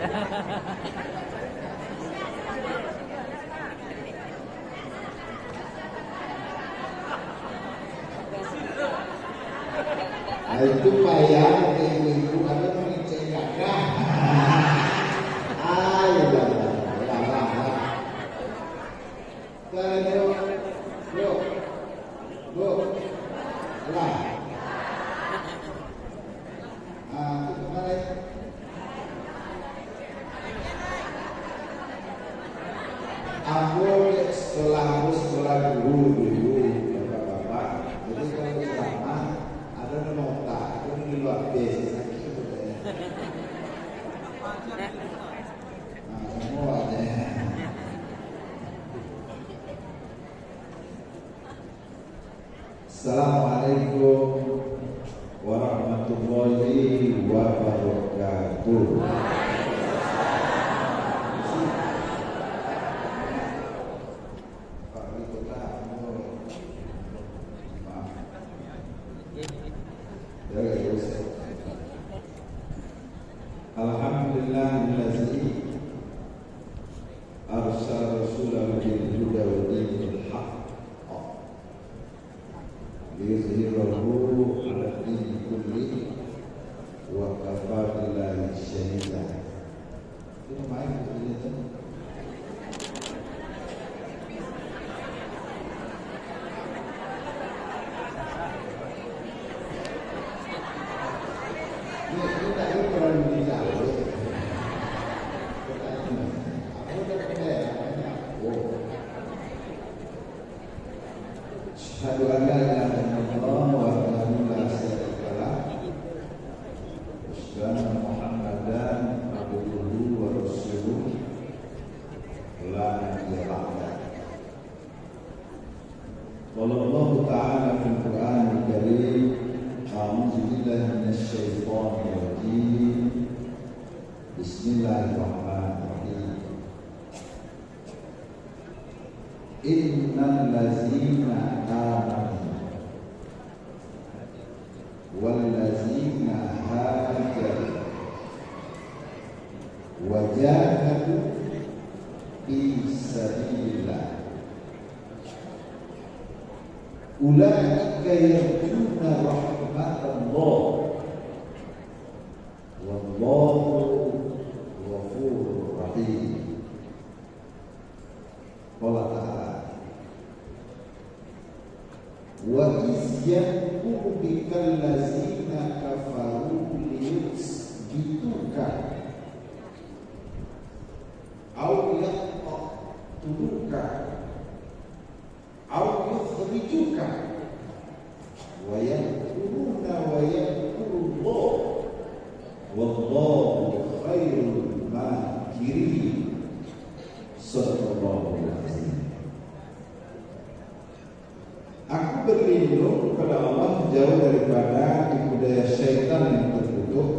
Nah, itu payah ibu-ibu karena mengecek kakak. Ayo lah. Aku sekolah guru dulu, bapak-bapak. Jadi kalau ceramah ada nota, itu di luar biasa. Semua ada. Assalamualaikum warahmatullahi wabarakatuh. Alhamdulillahillazi arsala rasulahu bil huda wa dinil haqq liyuzhirahu 'ala dini kulli wa kafa billahi shahida. Itu main itu. Asyhadu an la ilaha illallah wa annahu la syarika lah. Asyhadu anna Muhammadan abduhu wa rasuluh la nabiyya ba'dah. Qala Allah ta'ala fil Qur'anil Karim, a'udzu billahi minasy syaithanir rajim. Bismillahirrahmanirrahim. Innal ladzina amanu wal ladzina hajaru wa jahadu fi sabilillah ulaika yarjuna rahmatallah wallahu ghafurur rahim. Allah Ta'ala wa izyakuru bikal lazina kafaru liyusbituka au yaqtuluka au yukhrijuka wa yaquluna wa yaqulullah wallahu khairul makirin. Sallallahu alaihi wasallam. Aku berlindung kepada Allah jauh daripada tipu daya syaitan yang terkutuk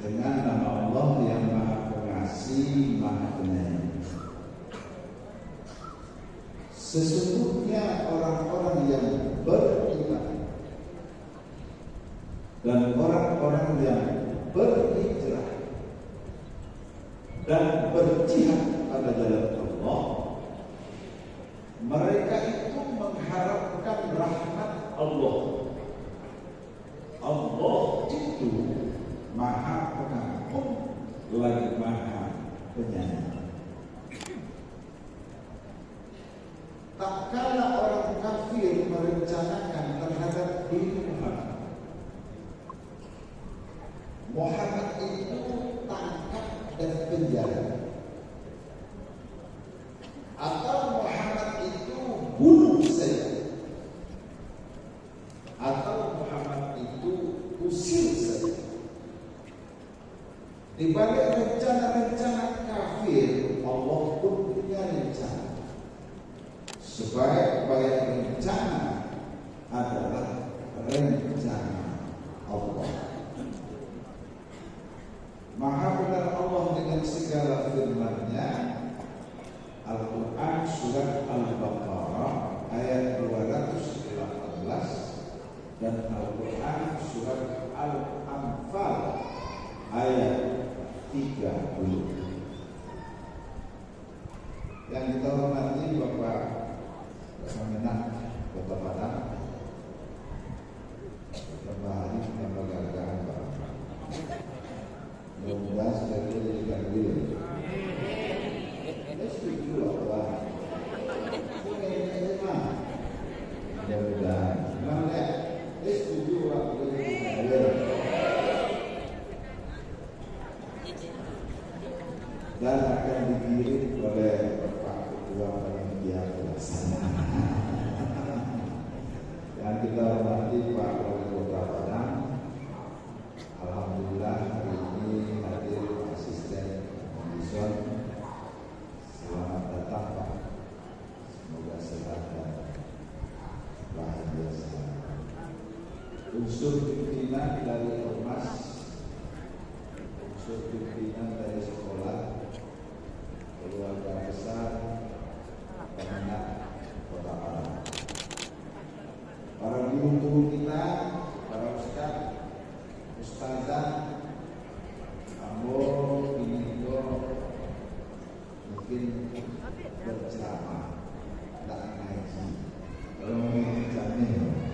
dengan nama Allah yang Maha Pengasih, Maha Penyayang. Sesungguhnya orang-orang yang beriman dan orang-orang yang berhijrah dan berjihad pada jalan Allah, mereka itu mengharapkan rahmat Allah. Allah itu Maha Pengampun lagi Maha Penyayang. Tak kala orang kafir merencanakan terhadap diri Muhammad itu tangkap dan penjara, atau Muhammad itu bunuh saja, atau Muhammad itu usir saja. Di balik rencana-rencana kafir, Allah pun punya rencana. Sebaik-baik rencana adalah rencana Allah. Maha benar Allah dengan segala firman-Nya. Al-Quran surat Al-Baqarah ayat 218 dan Al-Quran surat Al-Anfal ayat 3. dulu. Yang kita hormati Bapak Kemenang Kota Padang, Bapak Hari Tambah Gagahan Pak. Mudah-mudahan sudah dijadikan diri. Saya setuju Pak. Mudah-mudahan. Mana? Saya setuju Pak. Dan akan dikirim oleh Bapak Ketua Panitia Pelaksana. Yang kita hormati Pak Wali Kota Padang. Alhamdulillah hari ini hadir asisten Dison. Selamat datang Pak. Semoga sehat dan bahagia selalu. Unsur pimpinan dari Ormas, unsur pimpinan dari sekolah, keluarga besar, pemenang Kota Padang, para guru-guru kita, para ustazah, ambo, biniko, mungkin berceramah, tak ngaji, kalau mau jamin.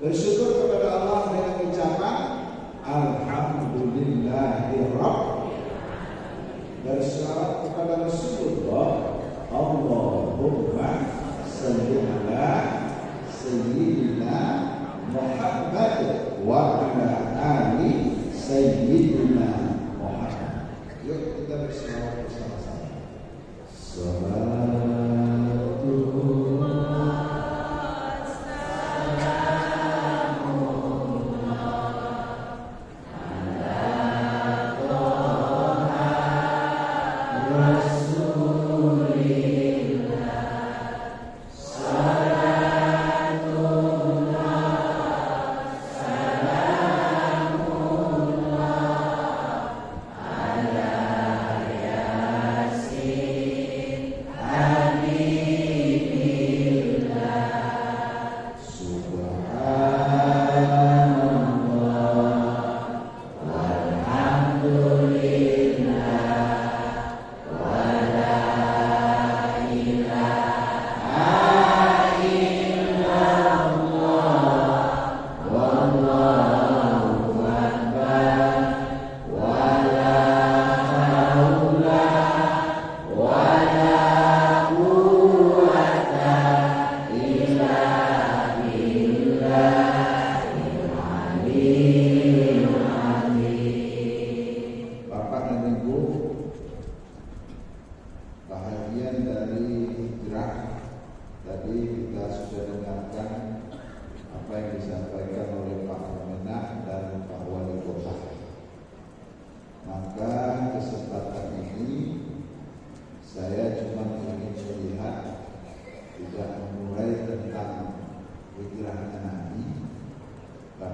Bersyukur kepada Allah dengan ucapan Alhamdulillahirrahmanirrahim. Berselawat kepada Rasulullah, Allahumma shalli ala sayyidina Muhammad wa ala ali sayyidina Muhammad. Yuk kita berselawat bersama-sama.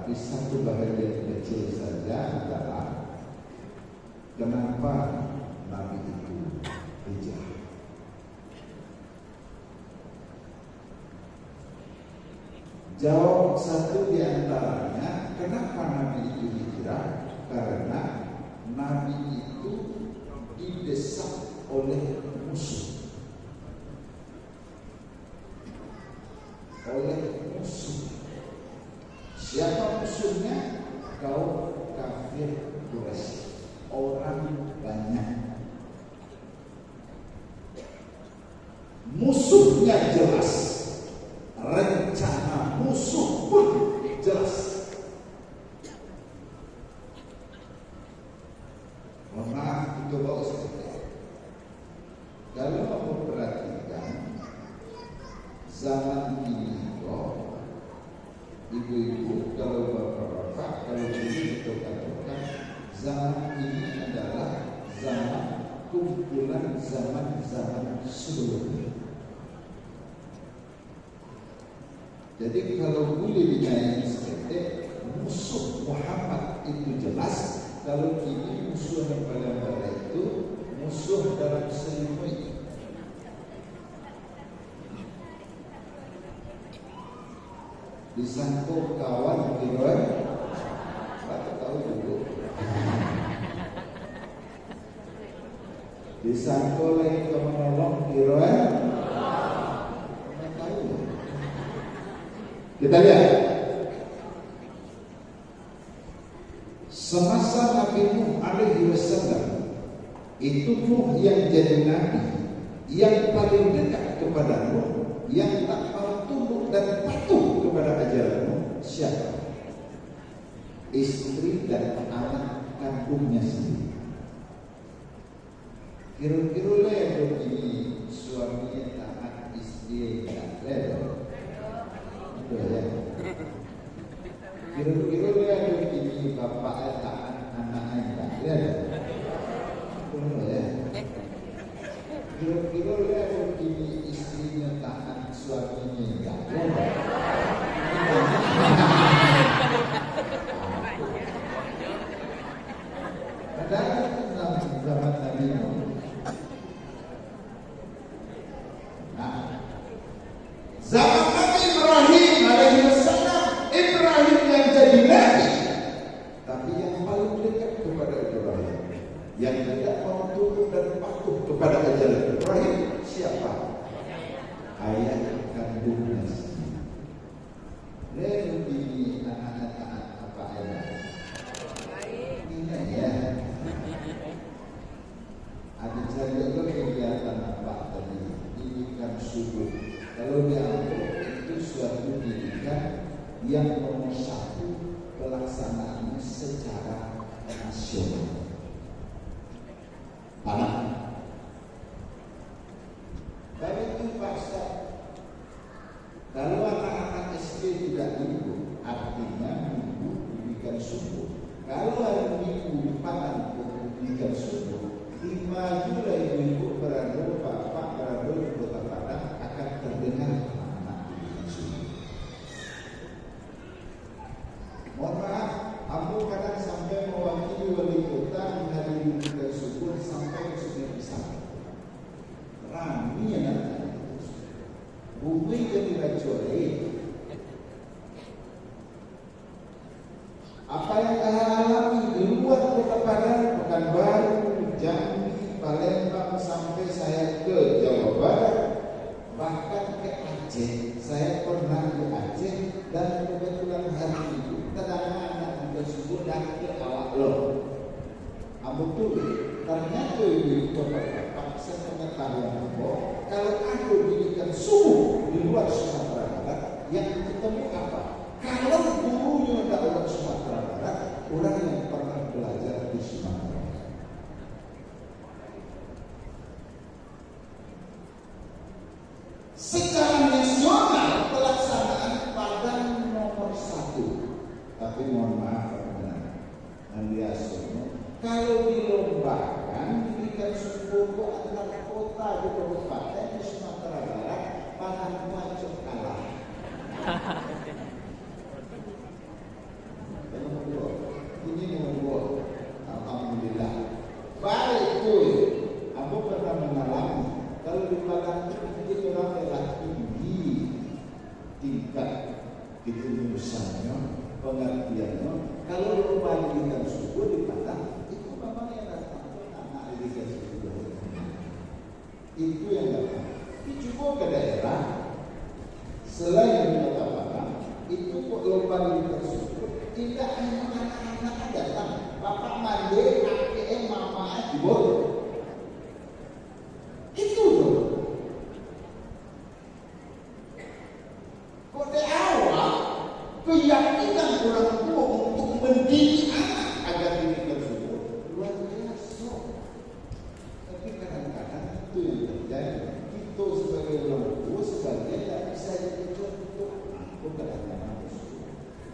Salatu satu bahagian kecil saja adalah kenapa Nabi itu hijrah. Jawab satu di antaranya, kenapa Nabi itu hijrah? Karena Nabi itu didesak oleh musuh. Siapa musuhnya? Kaum kafir Quraisy, orang banyak. Musuhnya jelas, rencana musuh pun jelas. Mohon maaf, itu bawa seperti kalau mau perhatikan zaman ini kok ibu-ibu, kalau bapak-bapak, kalau dulu katakan zaman ini adalah zaman kumpulan zaman-zaman sebelumnya. Jadi kalau boleh dinaik seperti musuh Muhammad itu jelas, kalau kini musuh yang pada itu musuh dalam selimut. Disangkut kawan kira, tak tahu dulu. Disangkul lagi ke menolong kiroan. Kita lihat semasa Nabi Nuh alaihi wasallam itu Nuh yang jadi nabi yang paling dekat kepada Nuh, yang tak mau tunduk dan patuh kepada ajaran Nuh. Siapa? Istri dan anak kandungnya sendiri. Kira-kira lah yang begini suaminya taat, istri tak rela. Betul ya? Kira-kira lah yang begini bapaknya taat, anaknya tak rela. Betul ya? Kira-kira lah yang begini istrinya taat, suaminya tak rela. Padahal zaman Nabi Nuh. Zaman Nabi Ibrahim alaihissalam, Ibrahim yang jadi nabi, tapi yang paling dekat kepada Ibrahim, yang tidak mau tunduk dan patuh kepada ajaran Ibrahim, siapa? Ayah kandungnya sendiri. Lalu anak-anak taat apa ayah? Ingat ya. Adik saya itu kegiatan apa tadi? Didikan subuh. Kalau diambil itu suatu didikan yang nomor satu pelaksanaannya secara nasional. Paham? Baik itu Pak Ustaz. Kalau anak-anak SD tidak minggu, artinya minggu didikan subuh. Kalau hari minggu dipakai untuk didikan subuh, 5 Juli ibu berada bapak berada di Kota Padang akan terdengar anak didikan subuh. Mohon maaf, aku kadang sampai mewakili wali kota menghadiri didikan subuh sampai ke Sungai Pisang. Rami yang ada. Bumi jadi racun. Apa yang kalian alami di luar Kota Padang, Pekanbaru, Jambi, Palembang sampai saya ke Jawa Barat, bahkan ke Aceh. Saya pernah di Aceh dan kebetulan hari itu kedatangan tersebut dan ke awak lo. Betul, ternyata di Kota Padang saya mengetahui bahwa kalau aku didikan subuh di luar Sumatera Barat, yang ketemu apa? Kalau gurunya adalah Sumatera Barat, orang yang pernah belajar di Sumatera Barat. Secara nasional pelaksanaan Padang nomor 1. Tapi mohon maaf benar, Andiasono, kalau dilombakan didikan subuh antar kota di kabupaten di Sumatera Barat, Padang macam kalah. Ini nomor 2. Alhamdulillah. Baik itu, aku pernah mengalami kalau di Padang itu orang telah tinggi tingkat ketulusannya, pengertiannya. Kalau lomba didikan subuh di Padang, itu memang yang datang anak didikan subuh. Itu yang datang. Dicoba ke daerah selain di Kota Padang, itu kok lomba didikan subuh. Tidak hanya anak-anak datang, bapak mandi, kakek, mama, ibu. Itu loh. Kode awal keyakinan orang tua untuk mendidik anak agar didikan subuh luar biasa. Tapi kadang-kadang itu yang terjadi. Kita sebagai orang tua sebagai tak bisa jadi contoh. Aku kadang-kadang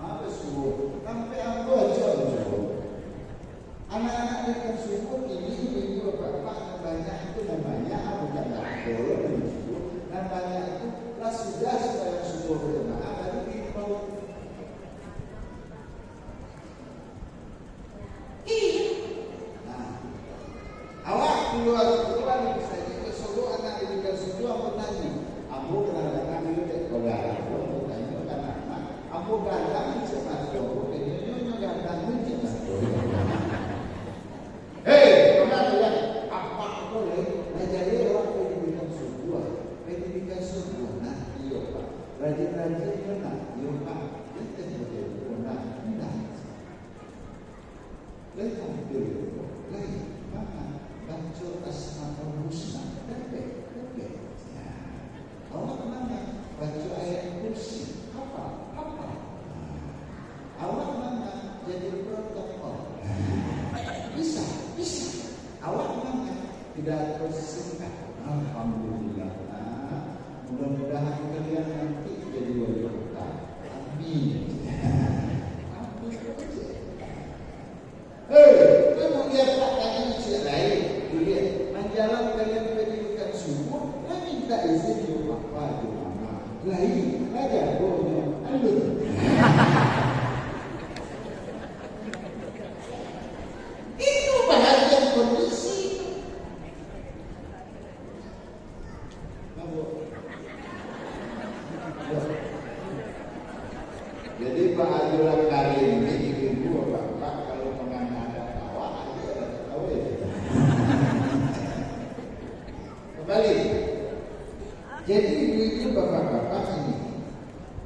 apa subuh sampai aku aja subuh. Anak-anak didikan subuh ini ibu bapak banyak itu namanya bukan boleh dan subuh. Namanya itu lah sudah supaya subuh berjamaah lalu diimbau. Nah, awak keluar bisa jadi subuh anak didikan subuh aku tanya. Aku kadang-kadang itu kalau aku tanya kan anak. Aku gandang cepat jauh, ini gandang cepat jauh. rajin-rajin benar, Yohan, kita betul benar, benar. Lepas itu, lagi mana baca Asmaul Husna, lebih. Awak mana baca ayat kursi, apa? Awak mana jadi protokol, bisa. Awak mana tidak terus singkat. Alhamdulillah. Mudah-mudahan kalian nanti jadi wali kota. Amin. Kamu lihat tak tadi cik lain. Lihat, menjalan kalian pendidikan subuh, minta izin di papa, di mama. Lain, aja boleh. Itu bahagian kondisi. Jadi Pak Ajulah kali ini ibu bapak kalau menganggap tawa aja tahu ya. Kembali. Jadi ibu bapak-bapak ini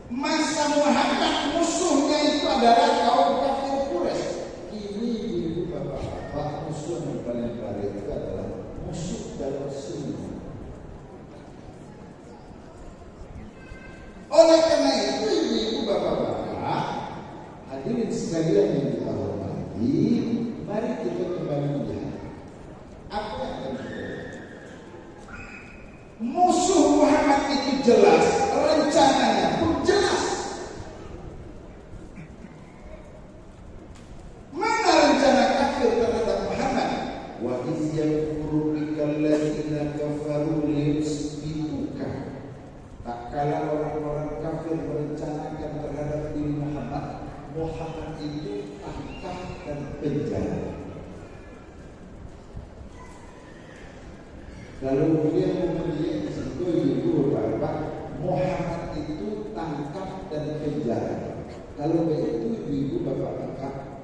masa Muhammad musuhnya itu adalah kaum kafir Quraisy. Ini ibu bapak-bapak musuh yang paling parah itu adalah musuh dalam sunnah. Oleh karena itu ibu bapak-bapak, hadirin sekalian yang kita hormati, mari kita kembali melihat apa yang terjadi. Musuh Muhammad itu jelas, rencananya pun jelas. Mana rencana kafir terhadap Muhammad? Wa iz yamkuru bikal ladzina kafaru liyusbituka. Tak kala orang-orang kafir merencanakan terhadap diri Muhammad itu tangkap dan penjara. Kalau beliau kemudian itu ibu bapak Muhammad itu tangkap dan penjara. Kalau begitu ibu bapak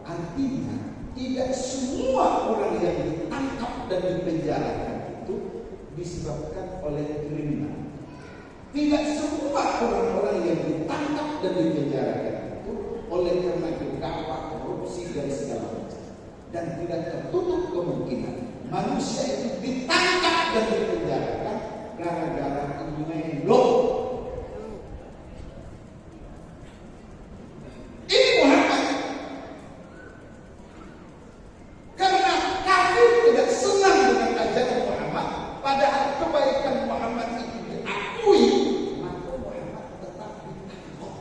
artinya tidak semua orang yang ditangkap dan dipenjarakan itu disebabkan oleh kriminal. Tidak semua orang-orang yang ditangkap dan dipenjarakan itu oleh karena terdakwa korupsi dan segala macam. Dan tidak tertutup kemungkinan manusia itu ditangkap dan dipenjarakan gara-gara melok. Ini Muhammad. Karena kafir tidak senang dengan ajaran Muhammad, padahal kebaikan Muhammad itu diakui, maka Muhammad tetap ditangkap.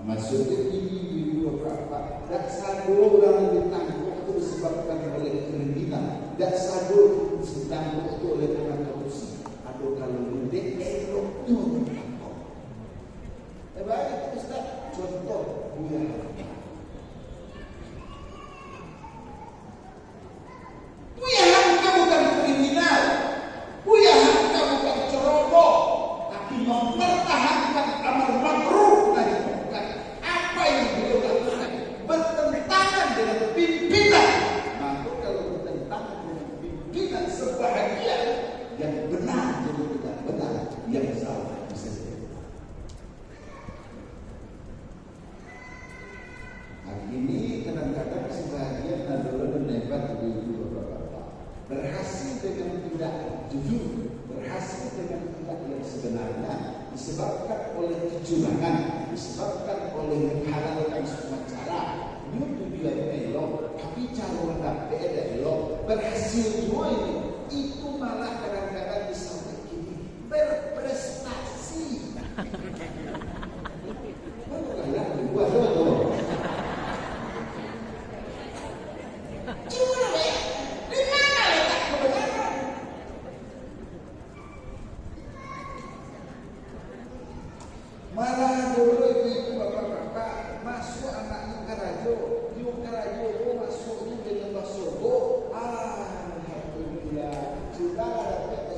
Maksudnya ini berapa? Tak satu orang ditangkap itu disebabkan oleh kriminal. Tak satu ditangkap itu oleh karena korupsi. Atau kalau lebih elok itu ditangkap. Baik Ustaz, contoh Buya Hamka. Buya Hamka bukan kriminal. Buya Hamka bukan ceroboh, tapi mempertahankan amar ma'ruf nahi munkar. Apa yang beliau lakukan bertentangan dengan pimpinan. Maka kalau bertentangan dengan pimpinan sebahagian yang benar jadi tidak benar, yang salah bisa jadi. Hari ini kadang-kadang sebahagian adalah menebat ibu bapak-bapak berhasil dengan tidak jujur, berhasil dengan tidak yang sebenarnya disebabkan oleh kecurangan, disebabkan oleh menghalalkan semua cara. Dia tujuan elok, tapi cara mendapat ada elok, berhasil semua ini. Itu malah kadang-kadang disampai kini berprestasi. Bukan lagi buat apa? Cuma ya, di mana letak kebenaran? Malah dulu ibu bapak-bapak masuk anaknya karajo, dia karajo masuk itu dengan masuk. Alhamdulillah sudah dapat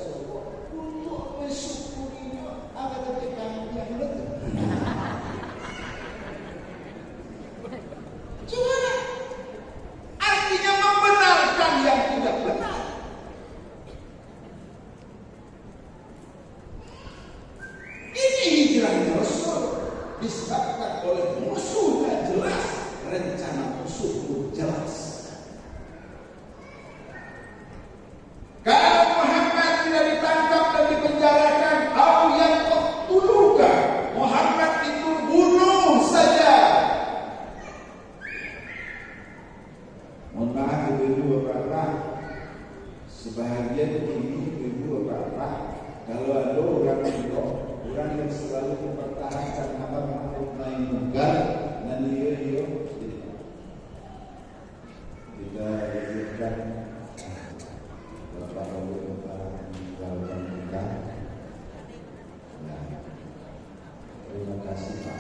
kasih Pak.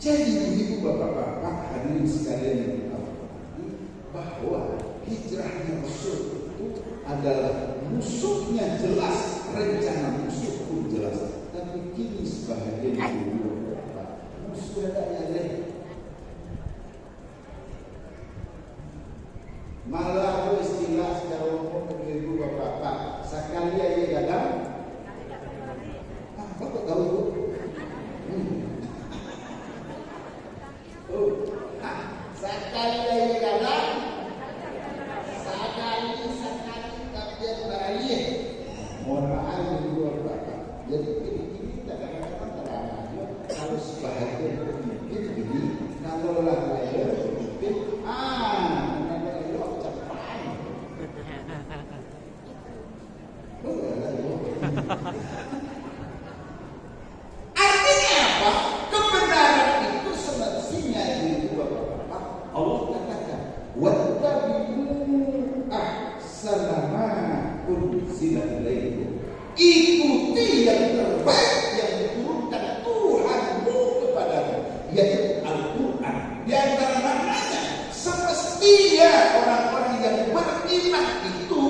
Jadi ibu bapak-bapak hadirin sekalian yang dikatakan bahwa hijrahnya Rasul itu adalah musuhnya jelas, rencana musuh pun jelas. Tapi kini sebahagian ibu bapak musuh ada yang malah istilah secara umum dari ibu bapak sekali aja kadang bapak tahu bu? Sekali aja kadang sekali tapi berani mohon maaf ibu bapak. Jadi ini kadang-kadang terang harus bahagia mungkin ini kalau lah lahir mungkin artinya apa? Kebenaran itu semestinya di bapak-bapak Allah katakan wattabi'u ahsana ma unzila ilaikum, ikuti yang terbaik yang diturunkan Tuhanmu kepadamu, yaitu Al-Quran. Di antara maknanya semestinya orang-orang yang beriman itu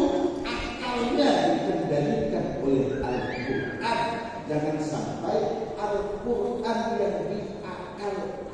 akalnya dikendalikan oleh Al-Quran. Jangan sampai Al-Quran yang diakal-akali.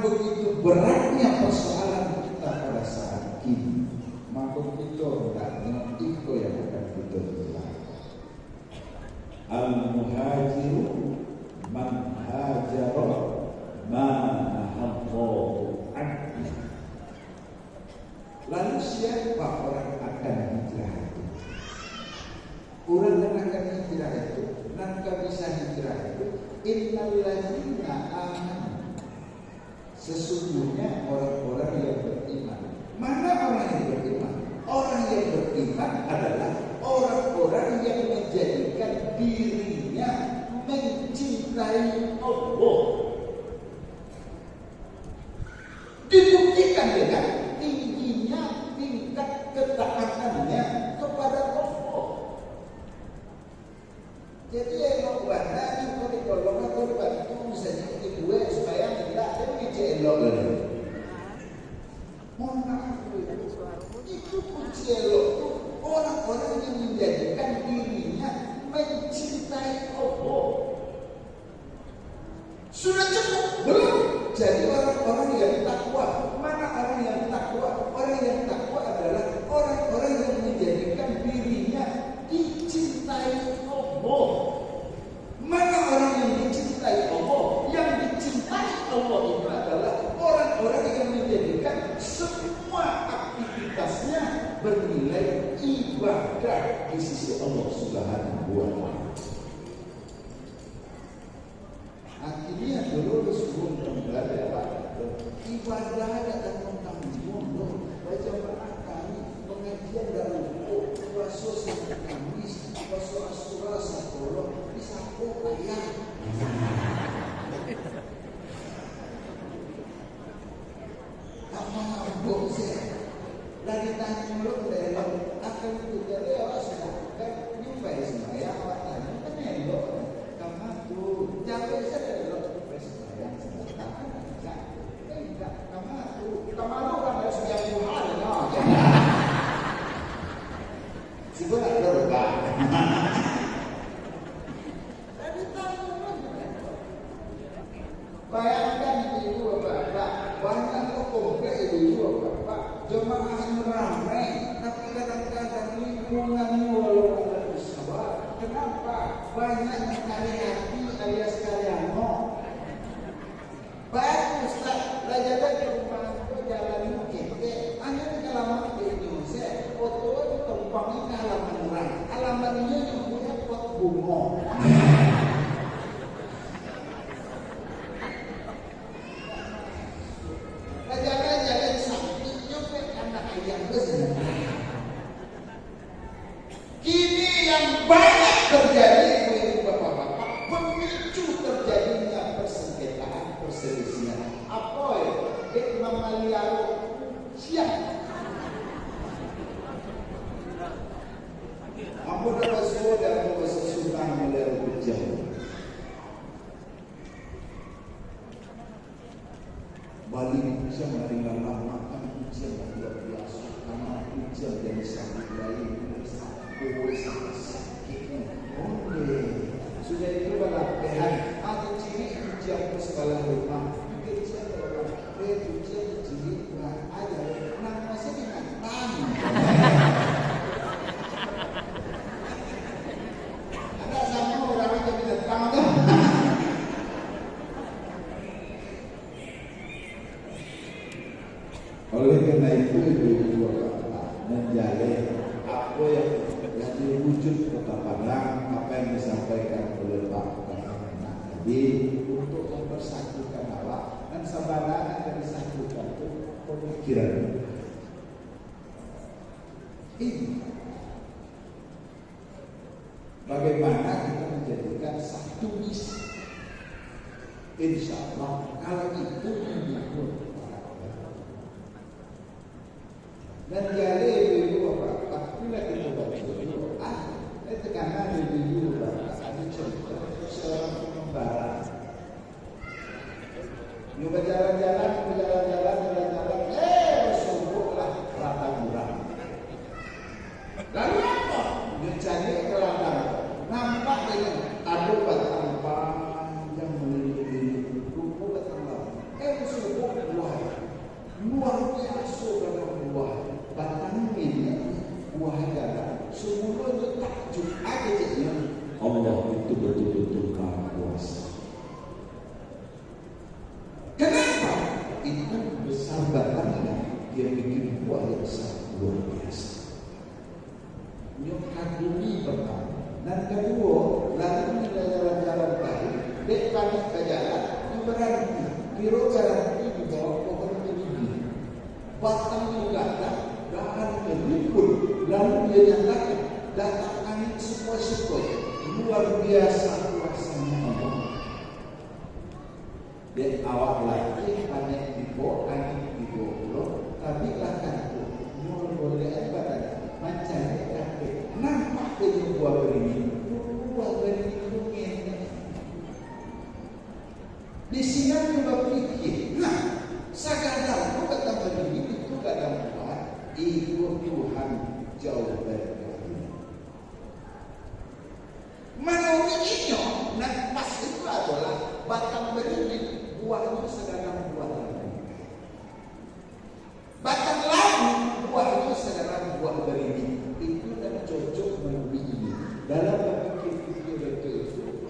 Begitu beratnya persoalan kita pada saat ini, maka kita hendaknya itu yang akan kita bilang. Al-muhajiru man hajara ma nahallahu anhu. Lalu siapa orang akan hijrah itu? Orang yang akan hijrah itu, nanti bisa hijrah itu, innalladzina amanu. Sesungguhnya orang-orang yang beriman. Mana orang yang beriman? Orang yang beriman adalah orang-orang yang menjadikan dirinya mencintai Allah. Dibuktikan dengan tingginya tingkat ketaatannya kepada Allah. Jadi elok banget itu ditolong atau dibantu misalnya gue supaya tidak ada elok lagi. Mohon maaf itu kunci elok itu orang-orang yang menjadikan dirinya mencintai Allah. Sudah cukup belum? Jadi orang-orang yang takwa. Mana orang yang takwa? Orang yang takwa adalah orang-orang yang menjadikan dirinya dicintai Allah. Mana orang yang dicintai Allah? Yang dicintai Allah itu adalah orang-orang yang menjadikan semua aktivitasnya bernilai ibadah di sisi Allah Subhanahu wa Ta'ala. Akhirnya dulu sebelum kembali ibadah ada tanggung-tanggung baca makan pengajian dan ruku puasa sampai Kamis puasa Asyura Sabtu disapu ayam apa mabuk sih lagi tanya mulut dari akan juga lewat kan nyupai sembahyang awak tanya kan elok kamu tuh capek saya elok sembahyang enggak kamu kan harus setiap hari si gue gak berubah tadi tahu bayangkan ibu bapak banyak komplek ibu bapak jemaahnya ramai tapi kadang-kadang lingkungannya walau ada usaha kenapa banyak yang cari hati alias karyano baik Ustaz belajar ke rumah itu jalan kita hanya kelamaan di Indonesia foto itu tumpangnya ke halaman orang halamannya yang punya pot bunga jalan-jalan sampingnya ke anak ayam besar kini yang banyak terjadi itu bapak-bapak pemicu terjadinya persengketaan perselisihan apa ya mamalia siang ampun dapat semua dan kesesuaian melihat berjauh Bali bisa menerima makan ujian yang luar biasa karena ujian dari satu lain sangat sakit sudah itu latihan atau ciri ujian sekolah rumah ujian orang ujian ciri nggak ada nama saya dengan tani ada sama orang yang tidak tahu oleh karena itu ibu menjalin apa yang wujud kota Padang apa yang disampaikan oleh Pak Kahana tadi untuk mempersatukan awak dan sabana yang disatukan itu pemikiran ini bagaimana kita menjadikan satu misi insya Allah kalau itu mendukung dan jadi ibu bapak bila kita baca itu karena ibu bapak ada contoh seorang pengembara dia berjalan-jalan bersumpuklah rata murah lalu apa dia cari ke ladang nampak dengan ada batang panjang melilit rumput batang lama bersumpuk luar biasa dalam buah batang kagumi pertama. Dan kedua, lalu jalan-jalan tadi, dek balik ke jalan, berhenti. Biro berhenti di bawah pohon tinggi. Batang juga dahan keliput. Lalu dia nyatakan, datang angin sepoi-sepoi. Luar biasa kuasanya Allah. Dek awak lagi panen di bawah angin di bawah. Tapi lahkan itu, boleh badan mencari kakek. Nampak dia buah berini. Buah berini ini. Di sini juga pikir. Nah, sadar aku kata berini itu kadang buat itu Tuhan jauh dari kami. Menurut ini, nah pas itu adalah batang berini. Buahnya sedang buah labu. Batang labu buahnya sedang buah berini. Itu dan cocok menubi ini. Dalam berpikir-pikir itu,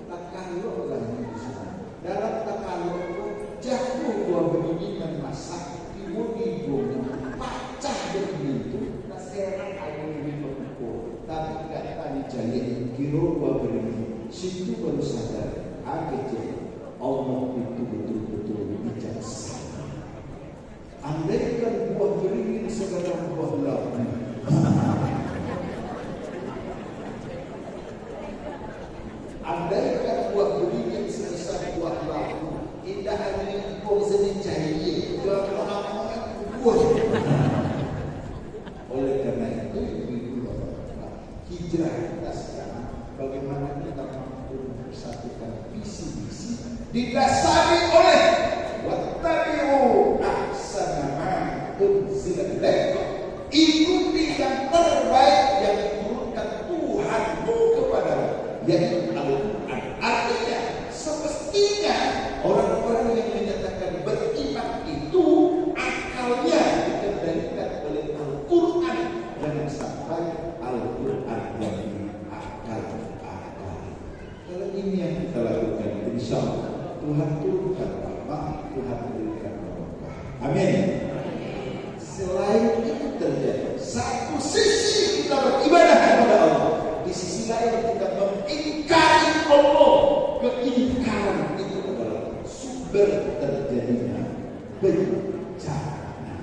takaluk lah di sana. Dalam takaluk itu jatuh buah berini dan masak timbul-timbul pacah berini itu. Serang air minum itu. Tapi tidak tadi jahit kiro buah berini. Situ baru sadar. Akhirnya Allah itu betul-betul bijaksana. Andaikan buah beringin segala buah labu. Andaikan buah beringin sebesar buah labu, indah hanya buah seni cahaya. Kalau buah. Oleh karena itu, hijrah kita sekarang, bagaimana kita mampu mempersatukan visi-visi didasari oleh wattabi'u ahsana ma unzila ilaikum, ikuti yang terbaik yang diturunkan Tuhanmu kepadamu, yaitu Al-Quran. Artinya semestinya orang-orang yang menyatakan beriman itu akalnya dikendalikan oleh Al-Quran, jangan sampai Al-Quran yang akal. Kalau ini yang kita lakukan, insya Allah Tuhan turunkan rahmat, Tuhan berikan berkah. Amin. Selain itu terjadi, satu sisi kita beribadah kepada Allah, di sisi lain kita mengingkari Allah. Keingkaran itu adalah sumber terjadinya bencana.